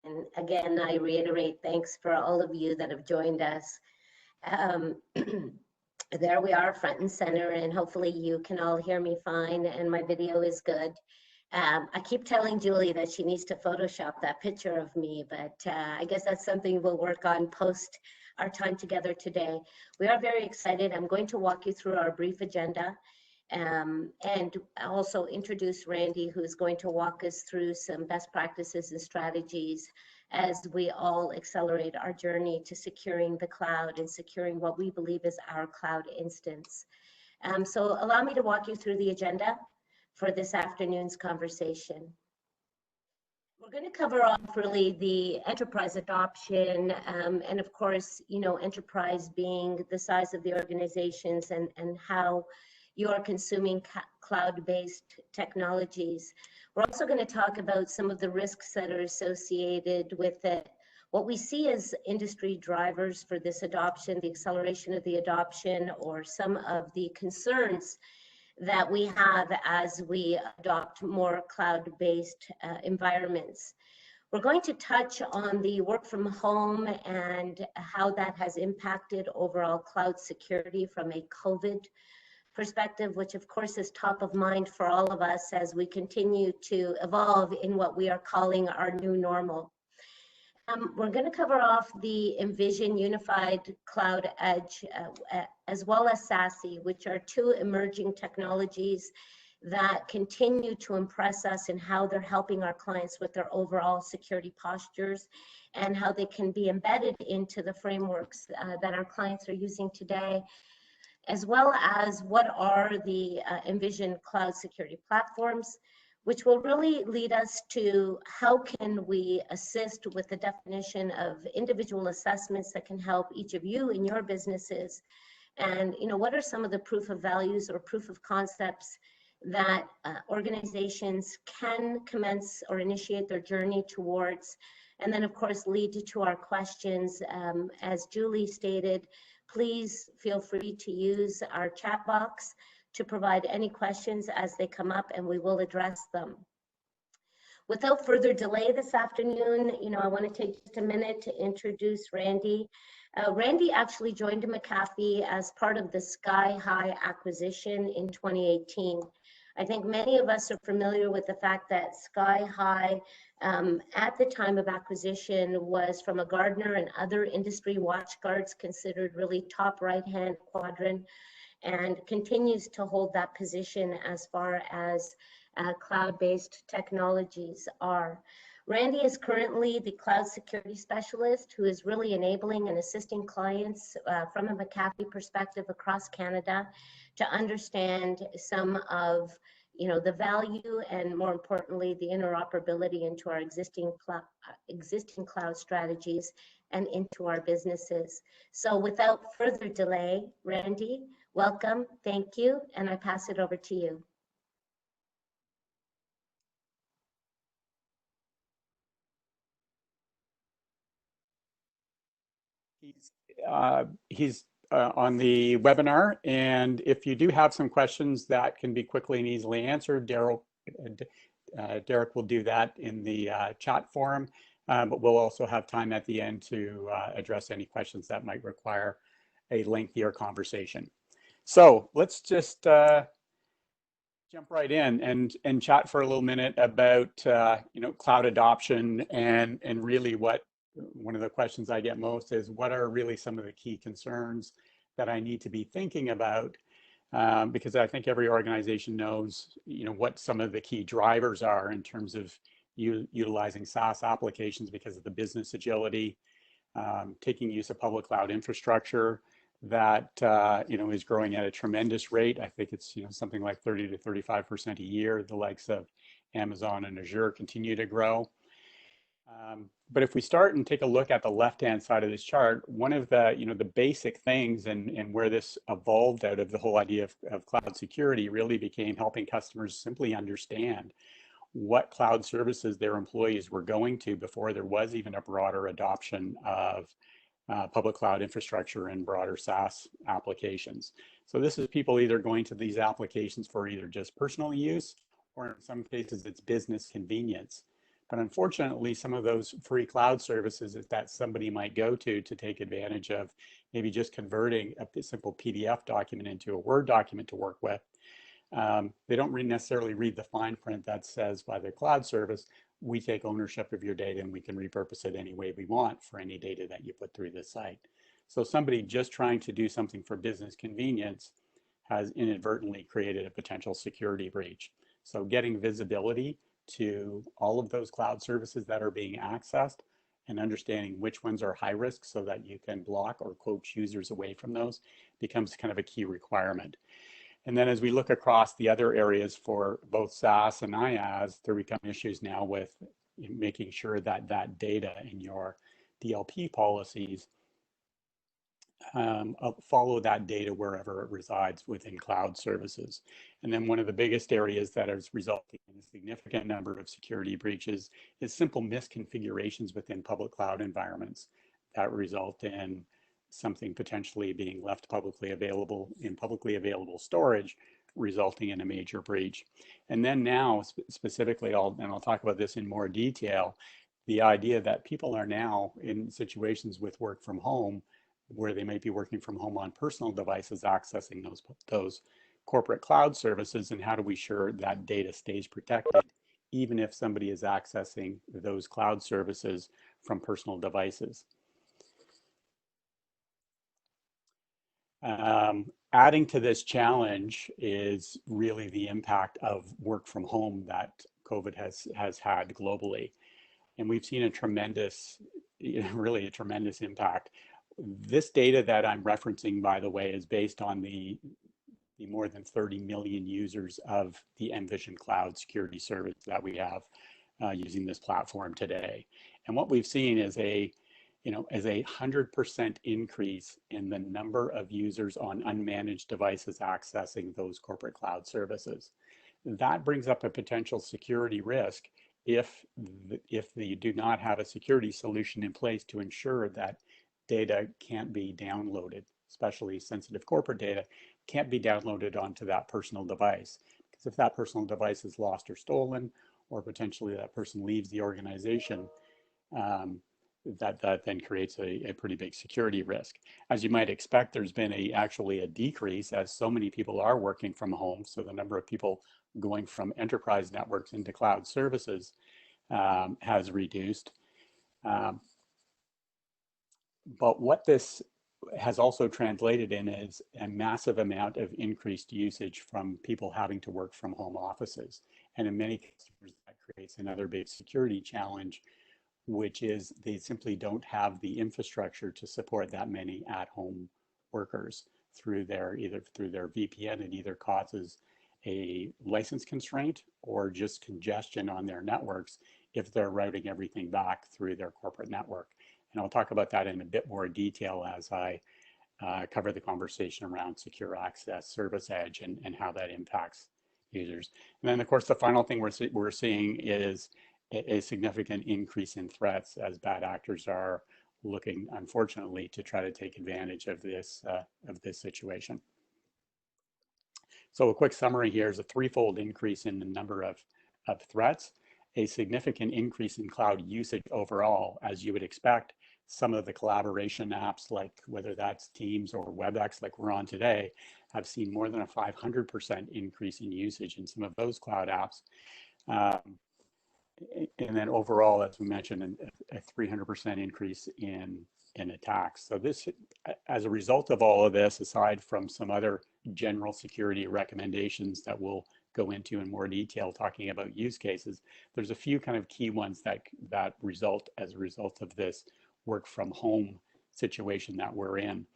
And again, I reiterate thanks for all of you that have joined us. There we are, front and center, and hopefully you can all hear me fine and my video is good. I keep telling Julie that she needs to Photoshop that picture of me, but I guess that's something we'll work on post our time together today. We are very excited. I'm going to walk you through our brief agenda. And also introduce Randy, who's going to walk us through some best practices and strategies as we all accelerate our journey to securing the cloud and securing what we believe is our cloud instance. So allow me to walk you through the agenda for this afternoon's conversation. We're going to cover off really the enterprise adoption, and of course, enterprise being the size of the organizations and how you're consuming cloud-based technologies. We're also going to talk about some of the risks that are associated with it, what we see as industry drivers for this adoption, the acceleration of the adoption, or some of the concerns that we have as we adopt more cloud-based environments. We're going to touch on the work from home and how that has impacted overall cloud security from a COVID perspective, which of course is top of mind for all of us as we continue to evolve in what we are calling our new normal. We're going to cover off the Envision Unified Cloud Edge as well as SASE, which are two emerging technologies that continue to impress us in how they're helping our clients with their overall security postures and how they can be embedded into the frameworks that our clients are using today, as well as what are the Envision cloud security platforms, which will really lead us to how can we assist with the definition of individual assessments that can help each of you in your businesses. And what are some of the proof of values or proof of concepts that organizations can commence or initiate their journey towards, and then of course lead to our questions. As Julie stated, please feel free to use our chat box to provide any questions as they come up, and we will address them. Without further delay this afternoon, I want to take just a minute to introduce Randy. Randy actually joined McAfee as part of the Sky High acquisition in 2018. I think many of us are familiar with the fact that Sky High at the time of acquisition was, from a Gartner and other industry watchguards, considered really top right-hand quadrant and continues to hold that position as far as cloud-based technologies are. Randy is currently the cloud security specialist who is really enabling and assisting clients from a McAfee perspective across Canada to understand some of the value and, more importantly, the interoperability into our existing cloud strategies and into our businesses. So without further delay, Randy, welcome, thank you, and I pass it over to you. He's on the webinar, and if you do have some questions that can be quickly and easily answered, Derek will do that in the chat forum, but we'll also have time at the end to address any questions that might require a lengthier conversation. So let's just jump right in and chat for a little minute about cloud adoption, and really one of the questions I get most is, what are really some of the key concerns that I need to be thinking about? Because I think every organization knows, what some of the key drivers are in terms of utilizing SaaS applications because of the business agility, taking use of public cloud infrastructure that is growing at a tremendous rate. I think it's something like 30 to 35% a year. The likes of Amazon and Azure continue to grow. But if we start and take a look at the left-hand side of this chart, one of the the basic things and where this evolved out of the whole idea of cloud security really became helping customers simply understand what cloud services their employees were going to before there was even a broader adoption of public cloud infrastructure and broader SaaS applications. So this is people either going to these applications for either just personal use, or in some cases it's business convenience. But unfortunately, some of those free cloud services that somebody might go to take advantage of maybe just converting a simple PDF document into a Word document to work with, they don't necessarily read the fine print that says by the cloud service, we take ownership of your data and we can repurpose it any way we want for any data that you put through the site. So somebody just trying to do something for business convenience has inadvertently created a potential security breach. So getting visibility to all of those cloud services that are being accessed and understanding which ones are high risk so that you can block or coach users away from those becomes kind of a key requirement. And then as we look across the other areas for both SaaS and IaaS, there become issues now with making sure that that data in your DLP policies follow that data wherever it resides within cloud services. And then one of the biggest areas that is resulting in a significant number of security breaches is simple misconfigurations within public cloud environments that result in something potentially being left publicly available in publicly available storage, resulting in a major breach. And then now specifically, I'll talk about this in more detail, the idea that people are now in situations with work from home where they might be working from home on personal devices accessing those corporate cloud services, and how do we ensure that data stays protected even if somebody is accessing those cloud services from personal devices. Adding to this challenge is really the impact of work from home that COVID has had globally. And we've seen a tremendous, really a tremendous impact. This data that I'm referencing, by the way, is based on the more than 30 million users of the Envision cloud security service that we have using this platform today. And what we've seen is a 100% increase in the number of users on unmanaged devices accessing those corporate cloud services. That brings up a potential security risk if you do not have a security solution in place to ensure that data can't be downloaded, especially sensitive corporate data, can't be downloaded onto that personal device. Because if that personal device is lost or stolen, or potentially that person leaves the organization, that then creates a pretty big security risk. As you might expect, there's been actually a decrease as so many people are working from home. So the number of people going from enterprise networks into cloud services has reduced. But what this has also translated in is a massive amount of increased usage from people having to work from home offices. And in many customers, that creates another big security challenge, which is they simply don't have the infrastructure to support that many at-home workers through either through their VPN. It either causes a license constraint or just congestion on their networks if they're routing everything back through their corporate network. And I'll talk about that in a bit more detail as I cover the conversation around secure access, service edge, and how that impacts users. And then, of course, the final thing we're seeing is a significant increase in threats as bad actors are looking, unfortunately, to try to take advantage of this situation. So a quick summary here is a threefold increase in the number of threats, a significant increase in cloud usage overall, as you would expect. Some of the collaboration apps, like whether that's Teams or WebEx, like we're on today, have seen more than a 500% increase in usage in some of those cloud apps. And then overall, as we mentioned, a 300% increase in attacks. So this, as a result of all of this, aside from some other general security recommendations that we'll go into in more detail talking about use cases, there's a few kind of key ones that result as a result of this work from home situation that we're in.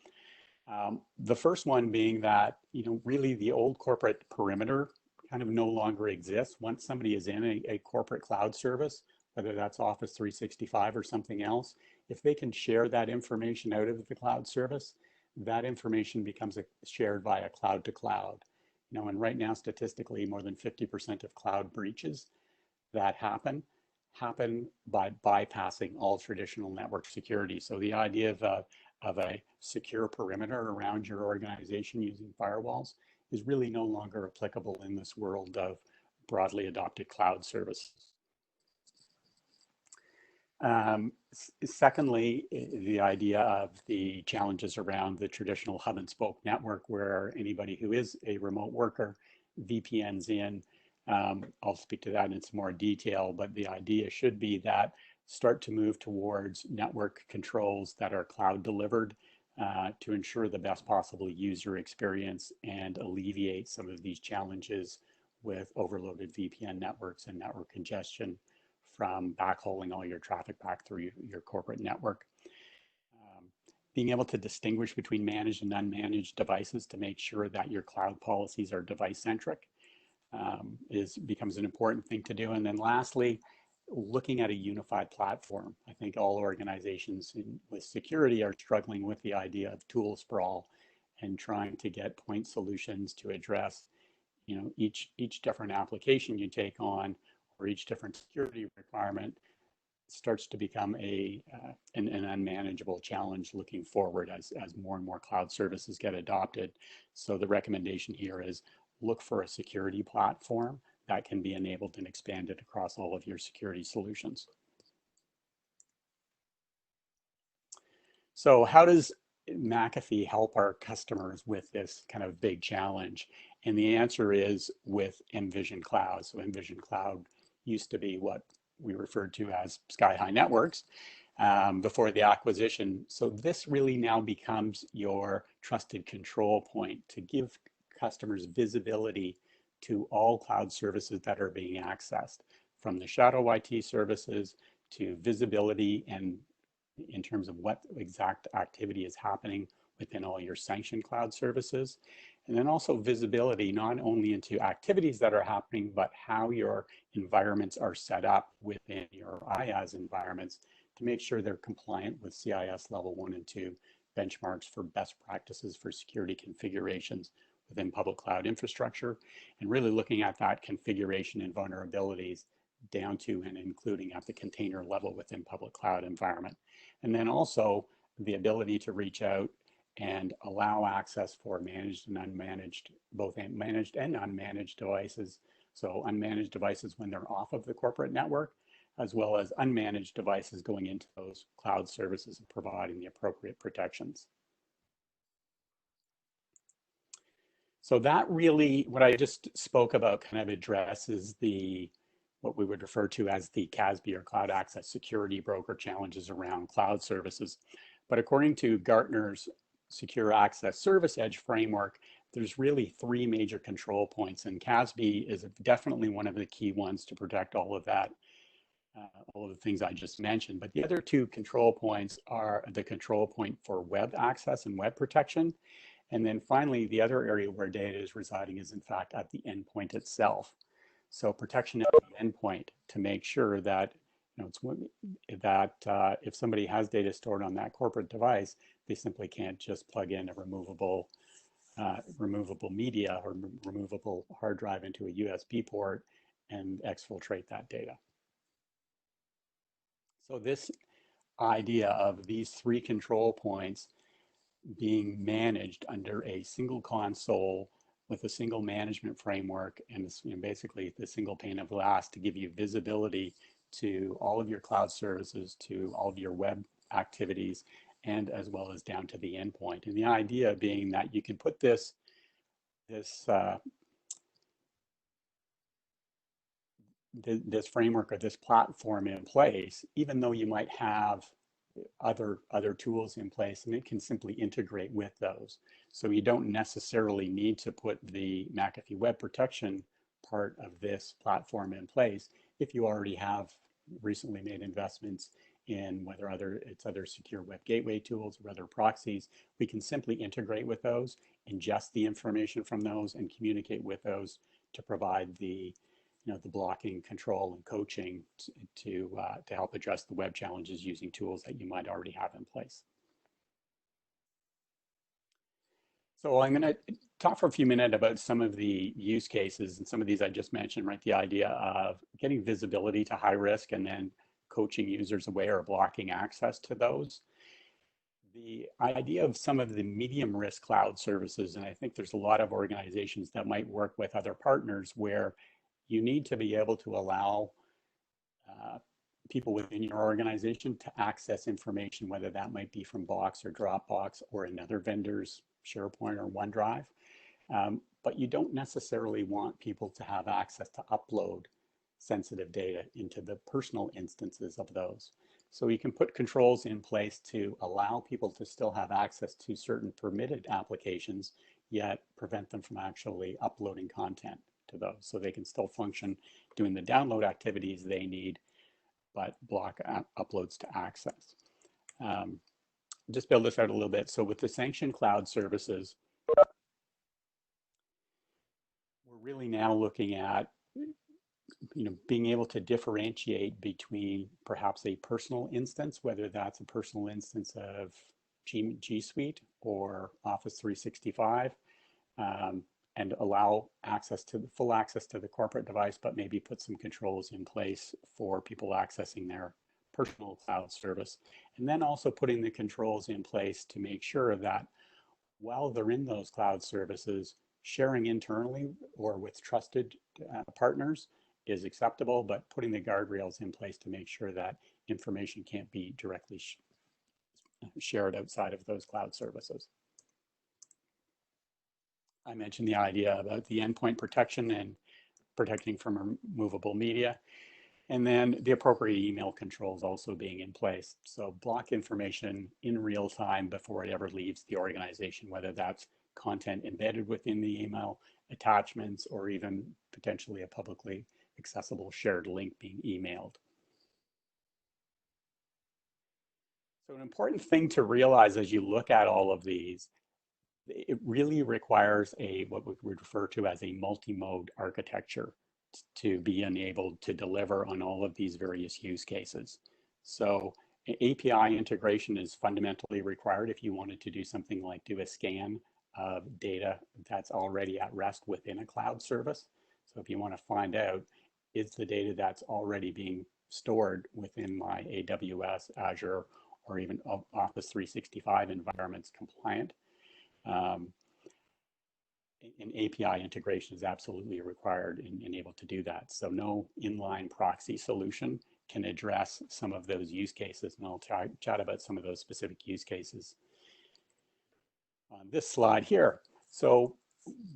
The first one being that, really the old corporate perimeter kind of no longer exists. Once somebody is in a corporate cloud service, whether that's Office 365 or something else, if they can share that information out of the cloud service, that information becomes shared via cloud to cloud. And right now, statistically, more than 50% of cloud breaches that happen by bypassing all traditional network security. So the idea of a secure perimeter around your organization using firewalls is really no longer applicable in this world of broadly adopted cloud services. Secondly, the idea of the challenges around the traditional hub and spoke network where anybody who is a remote worker VPNs in. I'll speak to that in some more detail, but the idea should be that start to move towards network controls that are cloud delivered to ensure the best possible user experience and alleviate some of these challenges with overloaded VPN networks and network congestion from backhauling all your traffic back through your corporate network. Being able to distinguish between managed and unmanaged devices to make sure that your cloud policies are device-centric becomes an important thing to do. And then lastly, looking at a unified platform. I think all organizations with security are struggling with the idea of tool sprawl and trying to get point solutions to address, each different application you take on or each different security requirement starts to become an unmanageable challenge looking forward as more and more cloud services get adopted. So the recommendation here is look for a security platform that can be enabled and expanded across all of your security solutions. So how does McAfee help our customers with this kind of big challenge? And the answer is with Envision Cloud. So Envision Cloud used to be what we referred to as Sky High Networks before the acquisition. So this really now becomes your trusted control point to give customers visibility to all cloud services that are being accessed, from the shadow IT services to visibility and in terms of what exact activity is happening within all your sanctioned cloud services. And then also visibility not only into activities that are happening, but how your environments are set up within your IaaS environments to make sure they're compliant with CIS level 1 and 2 benchmarks for best practices for security configurations within public cloud infrastructure, and really looking at that configuration and vulnerabilities down to and including at the container level within public cloud environment. And then also the ability to reach out and allow access for managed and unmanaged, both managed and unmanaged devices. So unmanaged devices when they're off of the corporate network, as well as unmanaged devices going into those cloud services and providing the appropriate protections. So that really, what I just spoke about kind of addresses what we would refer to as the CASB or Cloud Access Security Broker challenges around cloud services. But according to Gartner's Secure Access Service Edge framework, there's really 3 major control points, and CASB is definitely one of the key ones to protect all of that, all of the things I just mentioned. But the other 2 control points are the control point for web access and web protection. And then finally, the other area where data is residing is in fact at the endpoint itself. So protection at the endpoint to make sure that if somebody has data stored on that corporate device, they simply can't just plug in a removable media or removable hard drive into a USB port and exfiltrate that data. So this idea of these 3 control points being managed under a single console with a single management framework and basically the single pane of glass to give you visibility to all of your cloud services, to all of your web activities, and as well as down to the endpoint. And the idea being that you can put this framework or this platform in place, even though you might have other tools in place, and it can simply integrate with those. So you don't necessarily need to put the McAfee web protection part of this platform in place if you already have recently made investments in whether it's other secure web gateway tools or other proxies. We can simply integrate with those, ingest the information from those, and communicate with those to provide the blocking, control, and coaching to help address the web challenges using tools that you might already have in place. So I'm going to talk for a few minutes about some of the use cases, and some of these I just mentioned, right? The idea of getting visibility to high risk and then coaching users away or blocking access to those. The idea of some of the medium risk cloud services, and I think there's a lot of organizations that might work with other partners where you need to be able to allow people within your organization to access information, whether that might be from Box or Dropbox or another vendor's SharePoint or OneDrive. But you don't necessarily want people to have access to upload sensitive data into the personal instances of those. So you can put controls in place to allow people to still have access to certain permitted applications, yet prevent them from actually uploading content to those. So they can still function doing the download activities they need, but block uploads to access. Just build this out a little bit. So with the sanctioned cloud services, we're really now looking at being able to differentiate between perhaps a personal instance, whether that's a personal instance of G Suite or Office 365, and allow full access to the corporate device, but maybe put some controls in place for people accessing their personal cloud service. And then also putting the controls in place to make sure that while they're in those cloud services, sharing internally or with trusted partners is acceptable, but putting the guardrails in place to make sure that information can't be directly shared outside of those cloud services. I mentioned the idea about the endpoint protection and protecting from removable media, and then the appropriate email controls also being in place. So block information in real time before it ever leaves the organization, whether that's content embedded within the email, attachments, or even potentially a publicly accessible shared link being emailed. So an important thing to realize as you look at all of these, it really requires what we would refer to as a multi-mode architecture to be enabled to deliver on all of these various use cases. So API integration is fundamentally required if you wanted to do something like do a scan of data that's already at rest within a cloud service. So if you want to find out, is the data that's already being stored within my AWS, Azure, or even Office 365 environments compliant? An API integration is absolutely required and able to do that. So no inline proxy solution can address some of those use cases, and I'll chat about some of those specific use cases on this slide here. So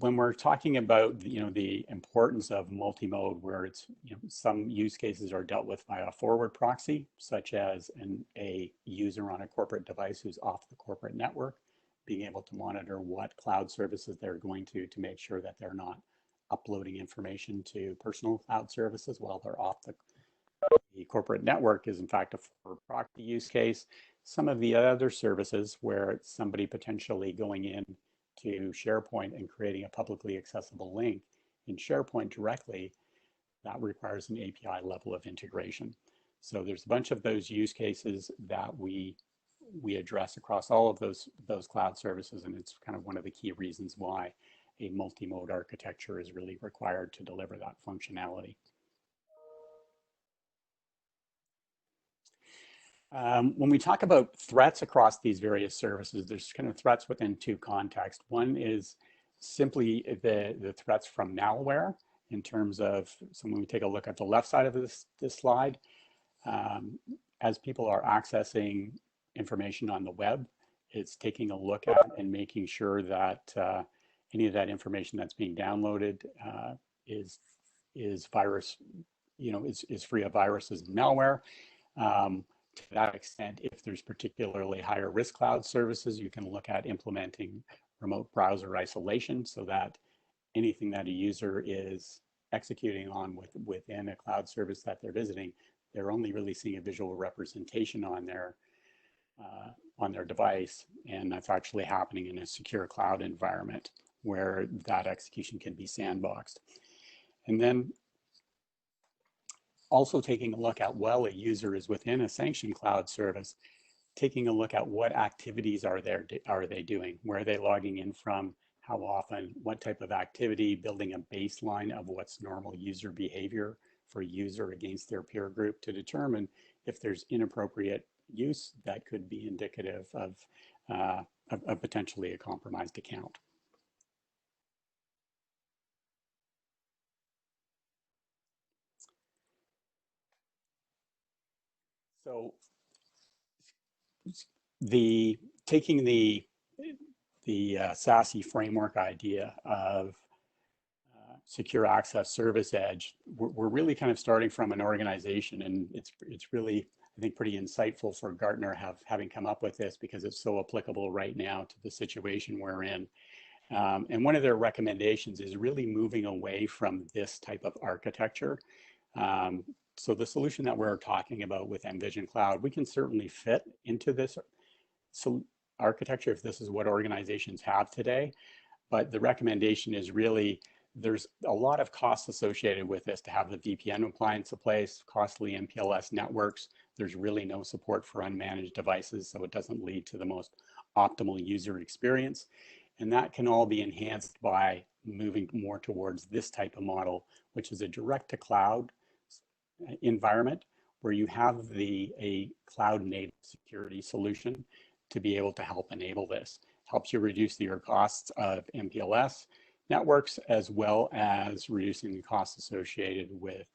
when we're talking about the importance of multi-mode, where it's some use cases are dealt with via a forward proxy, such as a user on a corporate device who's off the corporate network, being able to monitor what cloud services they're going to make sure that they're not uploading information to personal cloud services while they're off the corporate network is in fact a forward proxy use case. Some of the other services where it's somebody potentially going in to SharePoint and creating a publicly accessible link in SharePoint directly, that requires an API level of integration. So there's a bunch of those use cases that we address across all of those cloud services, and it's kind of one of the key reasons why a multi-mode architecture is really required to deliver that functionality. When we talk about threats across these various services, there's kind of threats within two contexts. One is simply the threats from malware in terms of, so when we take a look at the left side of this slide, as people are accessing information on the web, it's taking a look at and making sure that any of that information that's being downloaded is virus, is free of viruses and malware. To that extent, if there's particularly higher risk cloud services, you can look at implementing remote browser isolation so that anything that a user is executing on within a cloud service that they're visiting, they're only really seeing a visual representation on their device, and that's actually happening in a secure cloud environment where that execution can be sandboxed. And then also taking a look at, while a user is within a sanctioned cloud service, taking a look at what activities are they doing, where are they logging in from, how often, what type of activity, building a baseline of what's normal user behavior for a user against their peer group to determine if there's inappropriate use that could be indicative of potentially a compromised account. So taking the SASE framework idea of secure access service edge, we're really kind of starting from an organization, and it's really, I think, pretty insightful for Gartner having come up with this, because it's so applicable right now to the situation we're in. And one of their recommendations is really moving away from this type of architecture. So the solution that we're talking about with Envision Cloud, we can certainly fit into this architecture if this is what organizations have today. But the recommendation is really, there's a lot of costs associated with this to have the VPN appliance in place, costly MPLS networks. There's really no support for unmanaged devices, so it doesn't lead to the most optimal user experience. And that can all be enhanced by moving more towards this type of model, which is a direct to cloud environment where you have a cloud native security solution to be able to help enable this. Helps you reduce your costs of MPLS networks, as well as reducing the costs associated with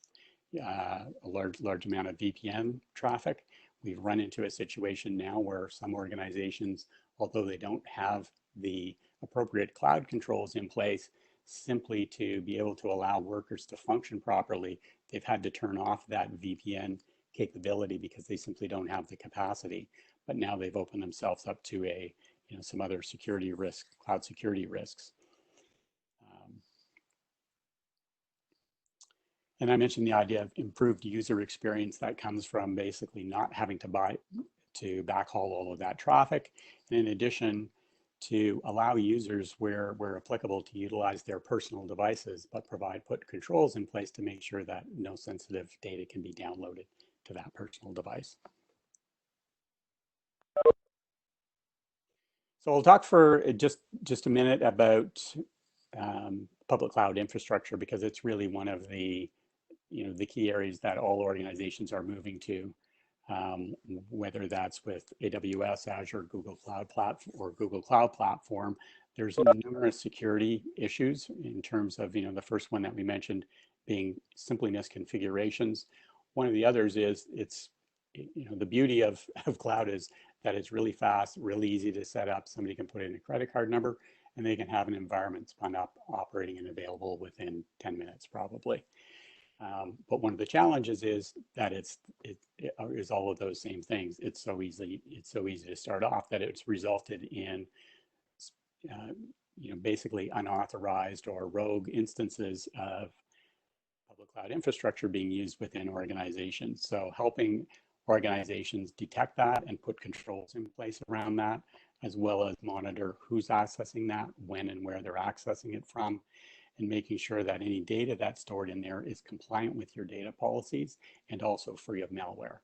a large amount of VPN traffic. We've run into a situation now where some organizations, although they don't have the appropriate cloud controls in place, simply to be able to allow workers to function properly, they've had to turn off that VPN capability because they simply don't have the capacity. But now they've opened themselves up to some other security risk, cloud security risks. And I mentioned the idea of improved user experience that comes from basically not having to backhaul all of that traffic. And in addition, to allow users where applicable to utilize their personal devices, but put controls in place to make sure that no sensitive data can be downloaded to that personal device. So I'll talk for just a minute about public cloud infrastructure, because it's really one of the key areas that all organizations are moving to. Whether that's with AWS, Azure, Google Cloud Platform, or Google Cloud Platform, there's numerous security issues in terms of, the first one that we mentioned being simply misconfigurations. One of the others is the beauty of cloud is that it's really fast, really easy to set up. Somebody can put in a credit card number and they can have an environment spun up, operating and available within 10 minutes probably. But one of the challenges is that it is all of those same things. It's so easy to start off that it's resulted in basically unauthorized or rogue instances of public cloud infrastructure being used within organizations. So helping organizations detect that and put controls in place around that, as well as monitor who's accessing that, when and where they're accessing it from, and making sure that any data that's stored in there is compliant with your data policies and also free of malware.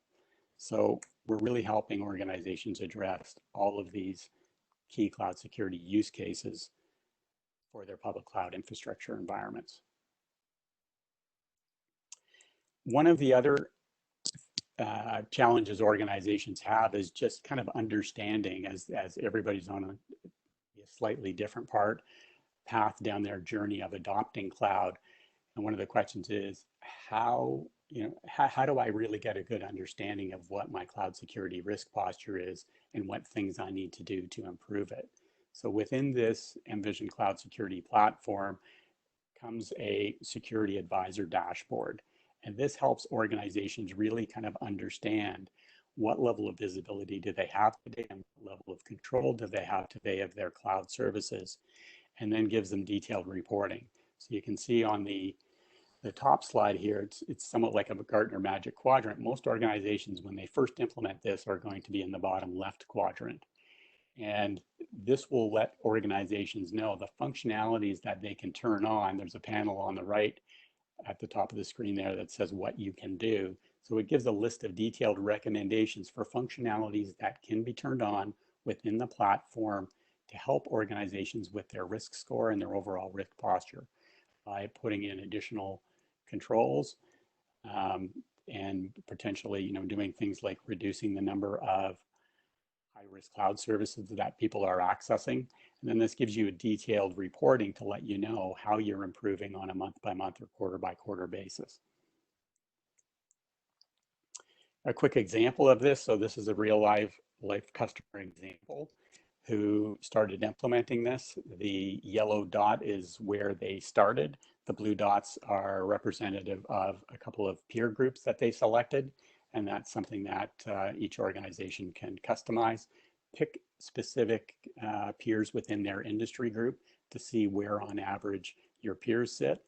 So we're really helping organizations address all of these key cloud security use cases for their public cloud infrastructure environments. One of the other challenges organizations have is just kind of understanding, as everybody's on a slightly different path down their journey of adopting cloud. And one of the questions is, how do I really get a good understanding of what my cloud security risk posture is and what things I need to do to improve it? So within this Envision Cloud Security Platform comes a security advisor dashboard. And this helps organizations really kind of understand what level of visibility do they have today and what level of control do they have today of their cloud services, and then gives them detailed reporting. So you can see on the top slide here, it's somewhat like a Gartner Magic Quadrant. Most organizations, when they first implement this, are going to be in the bottom left quadrant. And this will let organizations know the functionalities that they can turn on. There's a panel on the right at the top of the screen there that says what you can do. So it gives a list of detailed recommendations for functionalities that can be turned on within the platform to help organizations with their risk score and their overall risk posture by putting in additional controls and potentially doing things like reducing the number of high-risk cloud services that people are accessing. And then this gives you a detailed reporting to let you know how you're improving on a month-by-month or quarter-by-quarter basis. a quick example of this. So this is a real life customer example who started implementing this. The yellow dot is where they started. The blue dots are representative of a couple of peer groups that they selected. And that's something that each organization can customize. Pick specific peers within their industry group to see where on average your peers sit.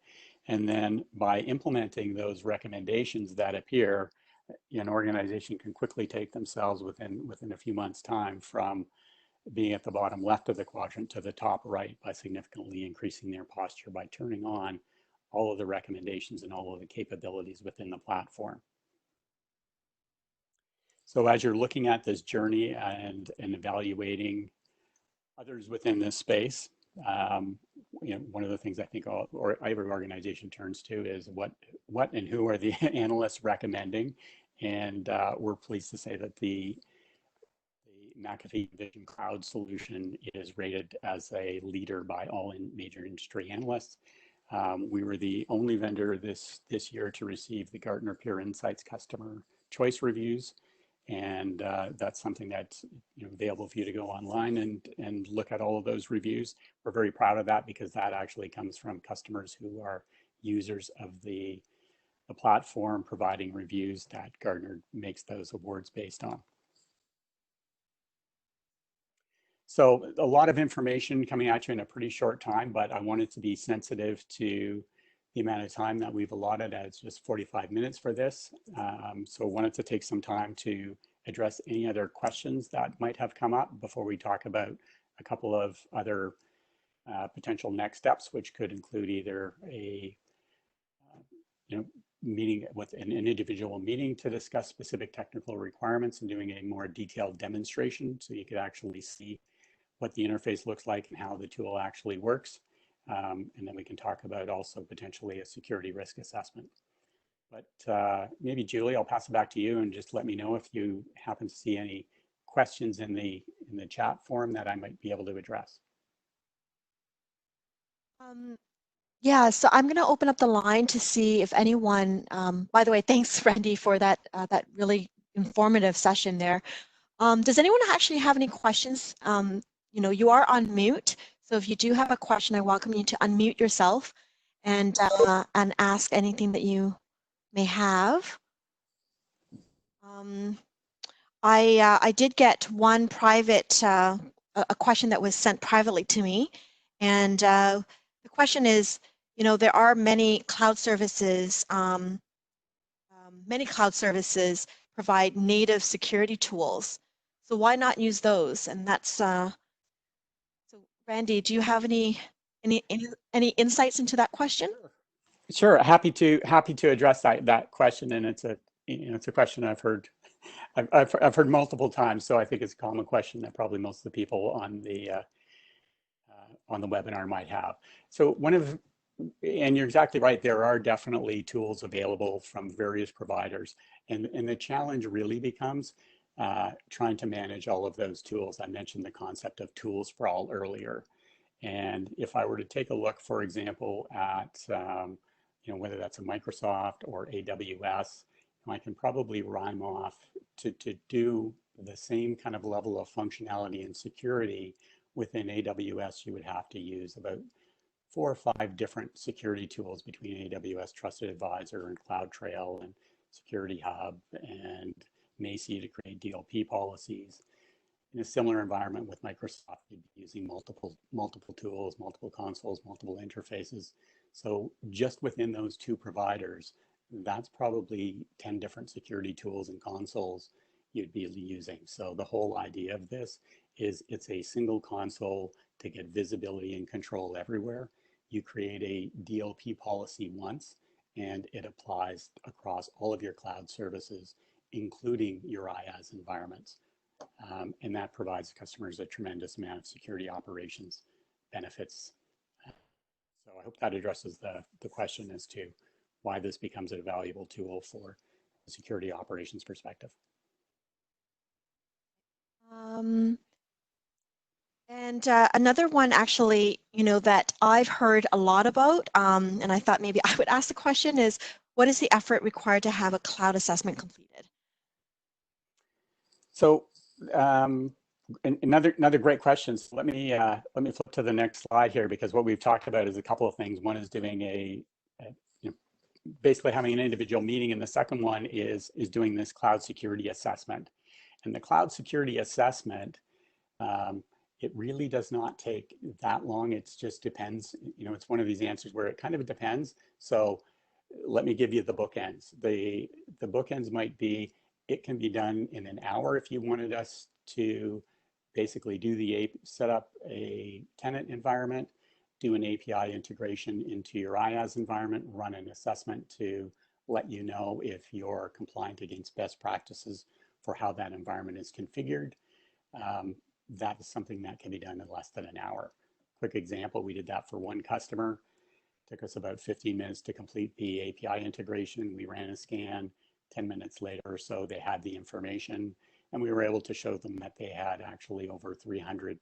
And then by implementing those recommendations that appear, an organization can quickly take themselves within a few months' time from being at the bottom left of the quadrant to the top right by significantly increasing their posture by turning on all of the recommendations and all of the capabilities within the platform. So as you're looking at this journey and evaluating others within this space, one of the things I think every organization turns to is what and who are the analysts recommending. And we're pleased to say that the McAfee Envision Cloud solution is rated as a leader by all major industry analysts. We were the only vendor this year to receive the Gartner Peer Insights Customer Choice Reviews. And that's something that's available for you to go online and look at all of those reviews. We're very proud of that because that actually comes from customers who are users of the platform providing reviews that Gartner makes those awards based on. So a lot of information coming at you in a pretty short time, but I wanted to be sensitive to the amount of time that we've allotted as just 45 minutes for this. So I wanted to take some time to address any other questions that might have come up before we talk about a couple of other potential next steps, which could include either a meeting with an individual meeting to discuss specific technical requirements and doing a more detailed demonstration so you could actually see what the interface looks like and how the tool actually works. And then we can talk about also potentially a security risk assessment. But maybe Julie, I'll pass it back to you and just let me know if you happen to see any questions in the chat forum that I might be able to address. Yeah, so I'm going to open up the line to see if anyone, by the way, thanks, Randy, for that really informative session there. Does anyone actually have any questions? You are on mute, so if you do have a question, I welcome you to unmute yourself and ask anything that you may have. I did get one private, a question that was sent privately to me, and the question is, there are many cloud services, provide native security tools. So why not use those? And that's, so Randy, do you have any insights into that question? Sure, happy to address that question, and it's a question I've heard multiple times, so I think it's a common question that probably most of the people on the webinar might have. So and you're exactly right, there are definitely tools available from various providers, and the challenge really becomes trying to manage all of those tools. I mentioned the concept of tools sprawl earlier, and if I were to take a look, for example, at whether that's a Microsoft or AWS, I can probably rhyme off to do the same kind of level of functionality and security within AWS. You would have to use about 4 or 5 different security tools between AWS Trusted Advisor and CloudTrail and Security Hub and Macie to create DLP policies. In a similar environment with Microsoft, you'd be using multiple tools, multiple consoles, multiple interfaces. So just within those 2 providers, that's probably 10 different security tools and consoles you'd be using. So the whole idea of this is it's a single console to get visibility and control everywhere. You create a DLP policy once, and it applies across all of your cloud services, including your IaaS environments. And that provides customers a tremendous amount of security operations benefits. So I hope that addresses the question as to why this becomes a valuable tool for a security operations perspective. And another one actually, that I've heard a lot about, and I thought maybe I would ask the question is, what is the effort required to have a cloud assessment completed? So another great question. So let me flip to the next slide here, because what we've talked about is a couple of things. One is doing you know, basically having an individual meeting, and the second one is doing this cloud security assessment. And the cloud security assessment, it really does not take that long. It just depends. You know, it's one of these answers where it kind of depends. So let me give you the bookends. The bookends might be, it can be done in an hour if you wanted us to basically set up a tenant environment, do an API integration into your IaaS environment, run an assessment to let you know if you're compliant against best practices for how that environment is configured. That is something that can be done in less than an hour. Quick example, we did that for one customer. Took us about 15 minutes to complete the API integration. We ran a scan. 10 minutes later or so, they had the information, and we were able to show them that they had actually over 300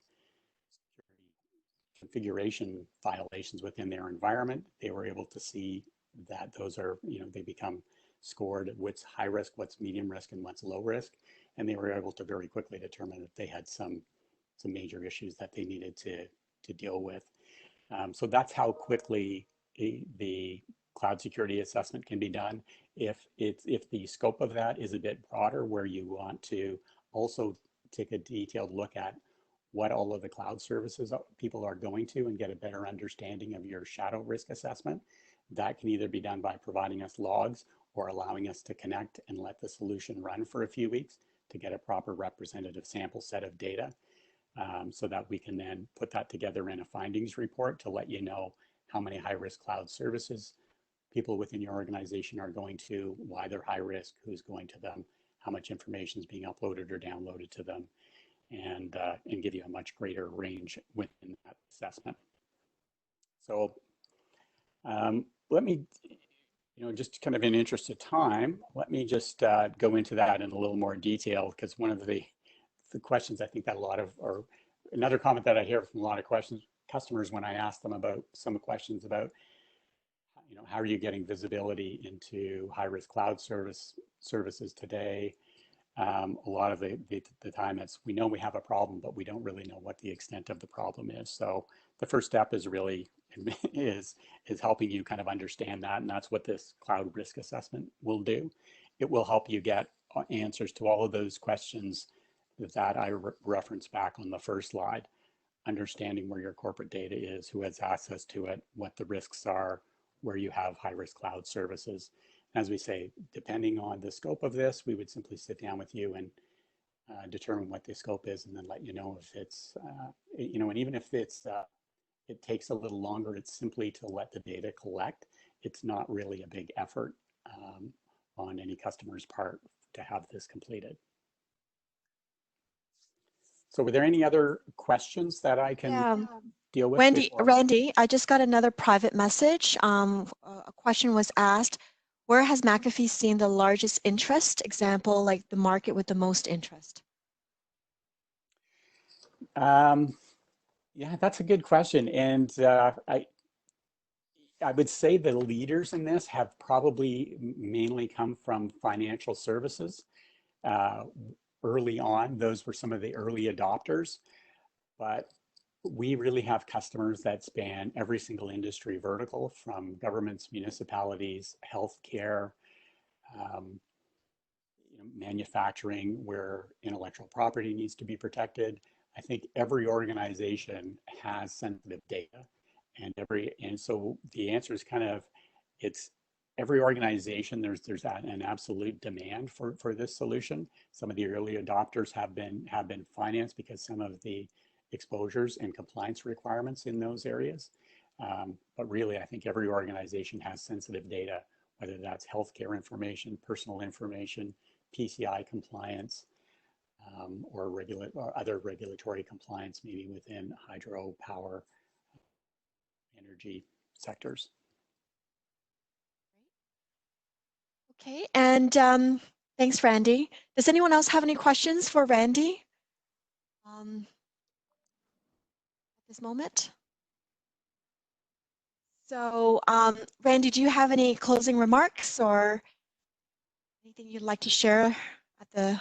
configuration violations within their environment. They were able to see that those are, you know, they become scored what's high risk, what's medium risk, and what's low risk. And they were able to very quickly determine that they had some major issues that they needed to deal with. So that's how quickly the cloud security assessment can be done. If the scope of that is a bit broader, where you want to also take a detailed look at what all of the cloud services people are going to and get a better understanding of your shadow risk assessment, that can either be done by providing us logs or allowing us to connect and let the solution run for a few weeks to get a proper representative sample set of data, so that we can then put that together in a findings report to let you know how many high-risk cloud services people within your organization are going to, why they're high risk, who's going to them, how much information is being uploaded or downloaded to them, and give you a much greater range within that assessment. So let me, you know, just kind of in interest of time, let me just go into that in a little more detail, because one of the questions I think that a lot of, or another comment that I hear from a lot of customers when I ask them about some questions about, you know, how are you getting visibility into high-risk cloud services today? A lot of the time it's, we know we have a problem, but we don't really know what the extent of the problem is. So the first step is really is helping you kind of understand that, and that's what this cloud risk assessment will do. It will help you get answers to all of those questions that I referenced back on the first slide. Understanding where your corporate data is, who has access to it, what the risks are, where you have high-risk cloud services. As we say, depending on the scope of this, we would simply sit down with you and determine what the scope is, and then let you know if it's, you know, and even if it's, it takes a little longer, it's simply to let the data collect. It's not really a big effort on any customer's part to have this completed. So were there any other questions that I can deal with? Randy, I just got another private message. A question was asked, where has McAfee seen the largest interest? Example, like the market with the most interest. Yeah, that's a good question. And I would say the leaders in this have probably mainly come from financial services. Early on, those were some of the early adopters, but we really have customers that span every single industry vertical, from governments, municipalities, healthcare, you know, manufacturing, where intellectual property needs to be protected. I think every organization has sensitive data, and so the answer is kind of, it's every organization, there's an absolute demand for this solution. Some of the early adopters have been financed because some of the exposures and compliance requirements in those areas. But really, I think every organization has sensitive data, whether that's healthcare information, personal information, PCI compliance, or other regulatory compliance, maybe within hydro, power, energy sectors. Okay, and thanks, Randy. Does anyone else have any questions for Randy at this moment? So, Randy, do you have any closing remarks or anything you'd like to share at the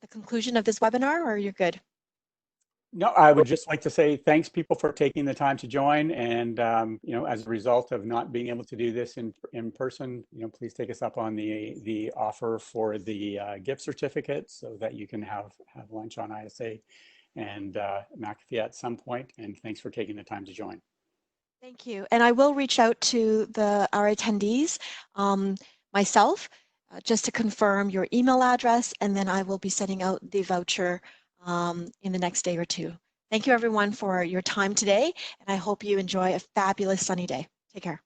at the conclusion of this webinar, or you're good? No, I would just like to say thanks, people, for taking the time to join. And you know, as a result of not being able to do this in person, you know, please take us up on the offer for the gift certificate so that you can have lunch on ISA and McAfee at some point. And thanks for taking the time to join. Thank you. And I will reach out to our attendees myself just to confirm your email address, and then I will be sending out the voucher in the next day or two. Thank you, everyone, for your time today, and I hope you enjoy a fabulous sunny day. Take care.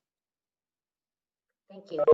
Thank you.